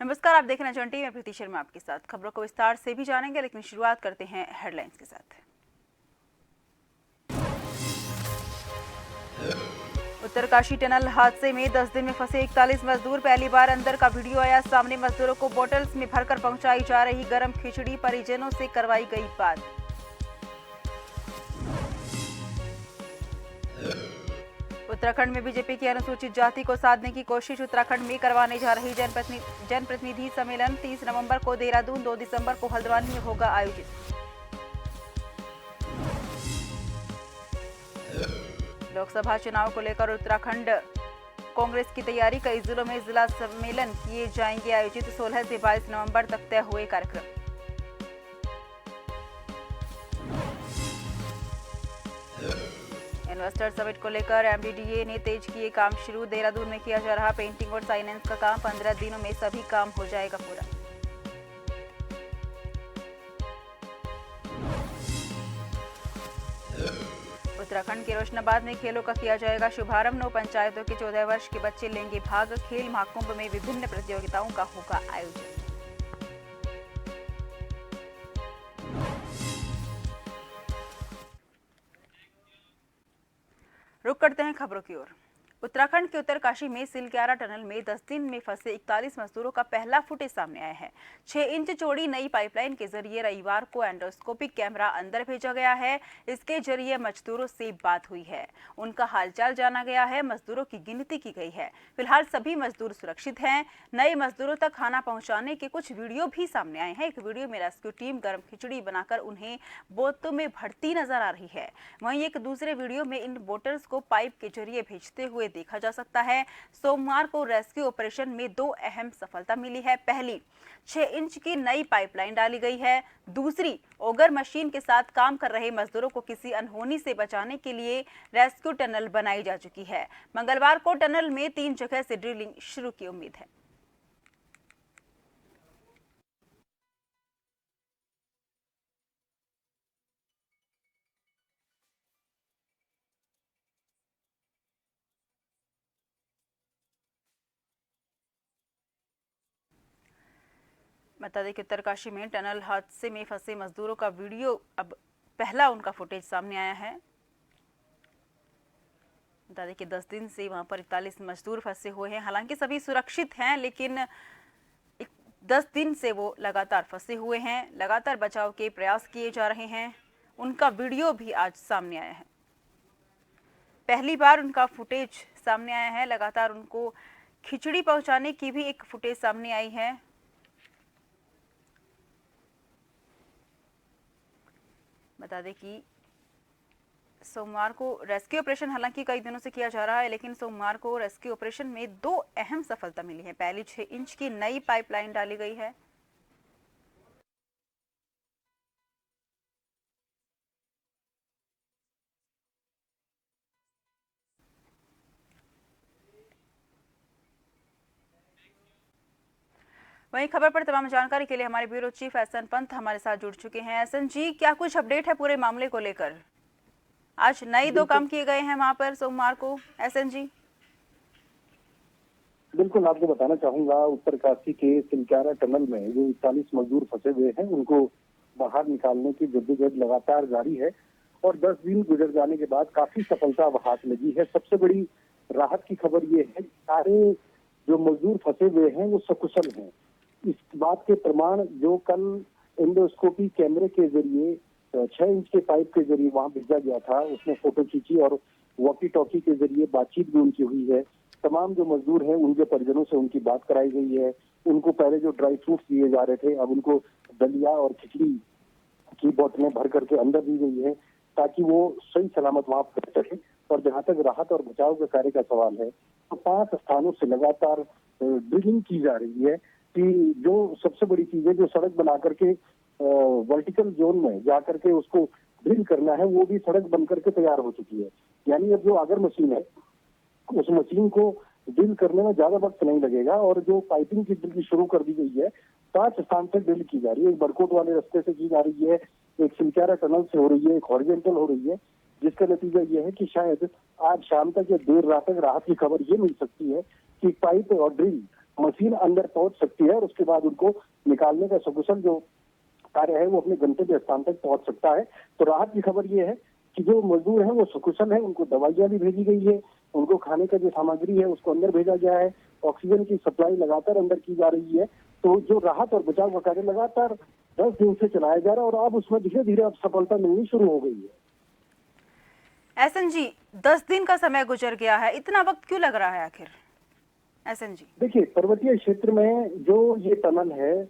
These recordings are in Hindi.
नमस्कार, आप देख रहे हैं चंटी। मैं प्रीति शर्मा आपके साथ खबरों को विस्तार से भी जानेंगे, लेकिन शुरुआत करते हैं हेडलाइंस के साथ। उत्तरकाशी टनल हादसे में 10 दिन में फंसे 41 मजदूर, पहली बार अंदर का वीडियो आया सामने। मजदूरों को बोतल्स में भरकर पहुंचाई जा रही गर्म खिचड़ी, परिजनों से करवाई गई बात। उत्तराखंड में बीजेपी की अनुसूचित जाति को साधने की कोशिश, उत्तराखंड में करवाने जा रही जनप्रतिनिधि सम्मेलन 30 नवंबर को देहरादून, 2 दिसंबर को हल्द्वानी में होगा आयोजित। लोकसभा चुनाव को लेकर उत्तराखंड कांग्रेस की तैयारी, कई जिलों में जिला सम्मेलन किए जाएंगे आयोजित। 16 से 22 नवंबर तक तय हुए कार्यक्रम। इन्वेस्टर समिट को लेकर एमडीडीए ने तेज किए काम शुरू, देहरादून में किया जा रहा पेंटिंग और साइनेंस का काम, 15 दिनों में सभी काम हो जाएगा पूरा। उत्तराखंड के रोशनाबाद में खेलों का किया जाएगा शुभारंभ, 9 पंचायतों के 14 वर्ष के बच्चे लेंगे भाग, खेल महाकुंभ में विभिन्न प्रतियोगिताओं का होगा आयोजन। रुक करते हैं खबरों की ओर। उत्तराखंड के उत्तरकाशी में सिलक्यारा टनल में 10 दिन में फंसे 41 मजदूरों का पहला फुटेज सामने आया है। 6 इंच चौड़ी नई पाइपलाइन के जरिए रविवार को एंडोस्कोपिक कैमरा अंदर भेजा गया है। इसके जरिए मजदूरों से बात हुई है, उनका हालचाल जाना गया है, मजदूरों की गिनती की गई है। फिलहाल सभी मजदूर सुरक्षित हैं। नए मजदूरों तक खाना पहुंचाने के कुछ वीडियो भी सामने आए हैं। एक वीडियो में रेस्क्यू टीम गर्म खिचड़ी बनाकर उन्हें बोतलों में भरती नजर आ रही है। वहीं एक दूसरे वीडियो में इन बोटल्स को पाइप के जरिए भेजते हुए देखा जा सकता है। सोमवार को रेस्क्यू ऑपरेशन में 2 अहम सफलता मिली है। पहली, 6 इंच की नई पाइपलाइन डाली गई है। दूसरी, ऑगर मशीन के साथ काम कर रहे मजदूरों को किसी अनहोनी से बचाने के लिए रेस्क्यू टनल बनाई जा चुकी है। मंगलवार को टनल में 3 जगह से ड्रिलिंग शुरू की उम्मीद है। बता दें कि उत्तरकाशी में टनल हादसे में फंसे मजदूरों का वीडियो अब पहला उनका फुटेज सामने आया है। बता दें कि 10 दिन से वहां पर 41 मजदूर फंसे हुए हैं। हालांकि सभी सुरक्षित हैं, लेकिन 10 दिन से वो लगातार फंसे हुए हैं। लगातार बचाव के प्रयास किए जा रहे हैं। उनका वीडियो भी आज सामने आया है। पहली बार उनका फुटेज सामने आया है। लगातार उनको खिचड़ी पहुंचाने की भी एक फुटेज सामने आई है। बता दें कि सोमवार को रेस्क्यू ऑपरेशन हालांकि कई दिनों से किया जा रहा है, लेकिन सोमवार को रेस्क्यू ऑपरेशन में 2 अहम सफलता मिली है। पहली, 6 इंच की नई पाइपलाइन डाली गई है। वहीं खबर पर तमाम जानकारी के लिए हमारे ब्यूरो चीफ एहसन पंत हमारे साथ जुड़ चुके हैं। एहसन जी, क्या कुछ अपडेट है पूरे मामले को लेकर? आज नए 2 काम किए गए हैं वहां पर सोमवार को। एहसन जी, बिल्कुल, आपको बताना चाहूंगा, उत्तरकाशी के सिलक्यारा टनल में जो 41 मजदूर फंसे हुए हैं उनको बाहर निकालने की जद्दोजहद लगातार जारी है और 10 दिन गुजर जाने के बाद काफी सफलता हाथ लगी है। सबसे बड़ी राहत की खबर ये है कि सारे जो मजदूर फंसे हुए हैं वो सकुशल हैं। इस बात के प्रमाण जो कल एंडोस्कोपी कैमरे के जरिए 6 इंच के पाइप के जरिए वहां भेजा गया था, उसमें फोटो खींची और वॉकी टॉकी के जरिए बातचीत भी उनकी हुई है। तमाम जो मजदूर हैं उनके परिजनों से उनकी बात कराई गई है। उनको पहले जो ड्राई फ्रूट्स दिए जा रहे थे, अब उनको दलिया और खिचड़ी की बोतलें भर करके अंदर दी गई है ताकि वो सही सलामत वहां पहुंच सके। और जहां तक राहत और बचाव के कार्य का सवाल है, तो 5 स्थानों से लगातार ड्रिलिंग की जा रही है कि जो सबसे बड़ी चीज है, जो सड़क बना करके वर्टिकल जोन में जा करके उसको ड्रिल करना है वो भी सड़क बन करके तैयार हो चुकी है। यानी अब जो आगर मशीन है उस मशीन को ड्रिल करने में ज्यादा वक्त नहीं लगेगा। और जो पाइपिंग की ड्रिल शुरू कर दी गई है, 5 स्थान से ड्रिल की जा रही है। एक बरकोट वाले रास्ते से की जा रही है, एक सिलक्यारा टनल से हो रही है, एक हॉरिजॉन्टल हो रही है, जिसका नतीजा ये है कि शायद आज शाम तक या देर रात तक राहत की खबर ये मिल सकती है कि पाइप और ड्रिल मशीन अंदर पहुंच सकती है और उसके बाद उनको निकालने का सकुशल जो कार्य है वो अपने गंतव्य स्थान तक पहुंच सकता है। तो राहत की खबर ये है कि जो मजदूर है वो सकुशल है, उनको दवाइयां भी भेजी गई है, उनको खाने का जो सामग्री है उसको अंदर भेजा गया है, ऑक्सीजन की सप्लाई लगातार अंदर की जा रही है। तो जो राहत और बचाव का कार्य लगातार 10 दिन से चलाया जा रहा है और अब उसमें धीरे धीरे अब सफलता मिलनी शुरू हो गई है। एसएन जी, 10 दिन का समय गुजर गया है, इतना वक्त क्यों लग रहा है आखिर? एसएन जी, देखिए, पर्वतीय क्षेत्र में जो ये टनल है,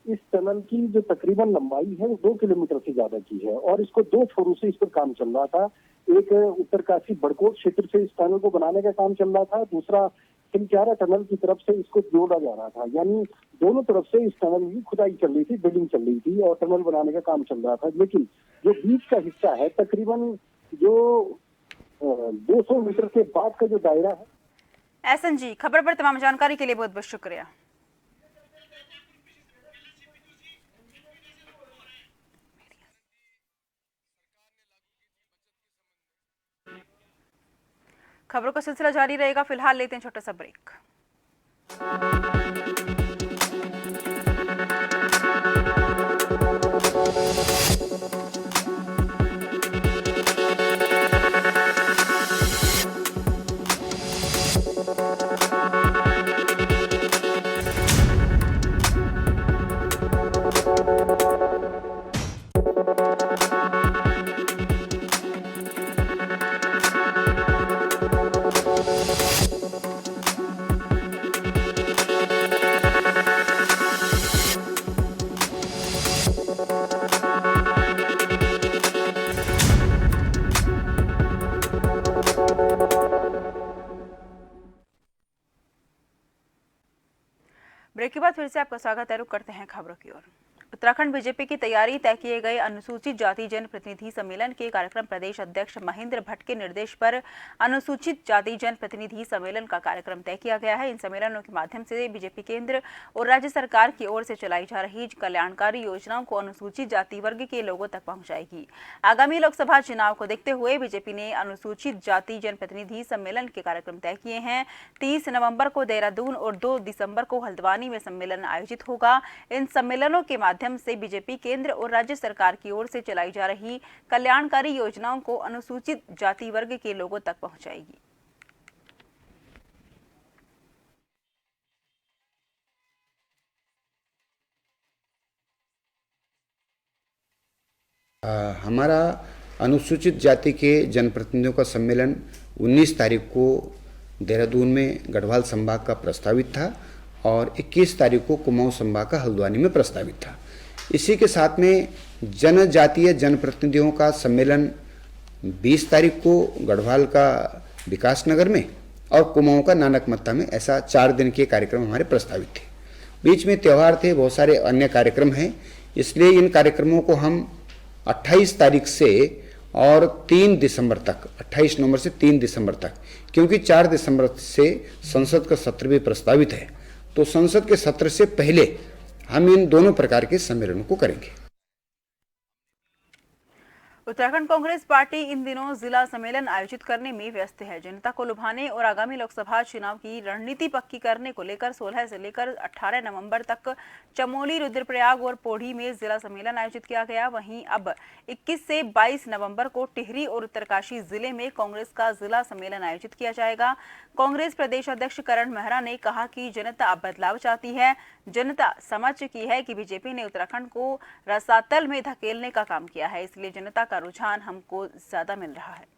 इस टनल की जो तकरीबन लंबाई है वो 2 किलोमीटर से ज्यादा की है और इसको 2 छोरों से इस पर काम चल रहा था। एक उत्तरकाशी बड़कोट क्षेत्र से इस टनल को बनाने का काम चल रहा था, दूसरा सिलक्यारा टनल की तरफ से इसको जोड़ा जा रहा था। यानी दोनों तरफ से इस टनल की खुदाई चल रही थी, बिल्डिंग चल रही थी और टनल बनाने का काम चल रहा था। लेकिन जो बीच का हिस्सा है, तकरीबन जो 200 मीटर के बाद का जो दायरा है। एसएन जी, खबर पर तमाम जानकारी के लिए बहुत बहुत शुक्रिया। खबरों का सिलसिला जारी रहेगा, फिलहाल लेते हैं छोटा सा ब्रेक। ब्रेक के बाद फिर से आपका स्वागत है। रुक करते हैं खबरों की ओर। उत्तराखंड बीजेपी की तैयारी तय किए गए अनुसूचित जाति जनप्रतिनिधि सम्मेलन के कार्यक्रम प्रदेश अध्यक्ष महेंद्र भट्ट के निर्देश पर अनुसूचित जाति जनप्रतिनिधि सम्मेलन का कार्यक्रम तय किया गया है। इन सम्मेलनों के माध्यम से बीजेपी केंद्र और राज्य सरकार की ओर से चलाई जा रही कल्याणकारी योजनाओं को अनुसूचित जाति वर्ग के लोगों तक पहुंचाएगी। आगामी लोकसभा चुनाव को देखते हुए बीजेपी ने अनुसूचित जाति जनप्रतिनिधि सम्मेलन के कार्यक्रम तय किए हैं। 30 नवंबर को देहरादून और 2 दिसंबर को हल्द्वानी में सम्मेलन आयोजित होगा। इन सम्मेलनों के माध्यम से बीजेपी केंद्र और राज्य सरकार की ओर से चलाई जा रही कल्याणकारी योजनाओं को अनुसूचित जाति वर्ग के लोगों तक पहुंचाएगी। हमारा अनुसूचित जाति के जनप्रतिनिधियों का सम्मेलन 19 तारीख को देहरादून में गढ़वाल संभाग का प्रस्तावित था और 21 तारीख को कुमाऊं संभाग का हल्द्वानी में प्रस्तावित था। इसी के साथ में जनजातीय जनप्रतिनिधियों का सम्मेलन 20 तारीख को गढ़वाल का विकास नगर में और कुमाऊं का नानकमत्ता में, ऐसा 4 दिन के कार्यक्रम हमारे प्रस्तावित थे। बीच में त्यौहार थे, बहुत सारे अन्य कार्यक्रम हैं, इसलिए इन कार्यक्रमों को हम 28 तारीख से और 3 दिसंबर तक, 28 नवंबर से 3 दिसंबर तक, क्योंकि 4 दिसंबर से संसद का सत्र भी प्रस्तावित है, तो संसद के सत्र से पहले हम इन दोनों प्रकार के सम्मेलनों को करेंगे। उत्तराखंड कांग्रेस पार्टी इन दिनों जिला सम्मेलन आयोजित करने में व्यस्त है। जनता को लुभाने और आगामी लोकसभा चुनाव की रणनीति पक्की करने को लेकर 16 से लेकर 18 नवंबर तक चमोली, रुद्रप्रयाग और पौड़ी में जिला सम्मेलन आयोजित किया गया। वहीं अब 21 से 22 नवंबर को टिहरी और उत्तरकाशी जिले में कांग्रेस का जिला सम्मेलन आयोजित किया जाएगा। कांग्रेस प्रदेश अध्यक्ष करण मेहरा ने कहा कि जनता अब बदलाव चाहती है। जनता समझ चुकी है कि बीजेपी ने उत्तराखंड को रसातल में धकेलने का काम किया है, इसलिए जनता का रुझान हमको ज्यादा मिल रहा है।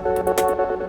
है।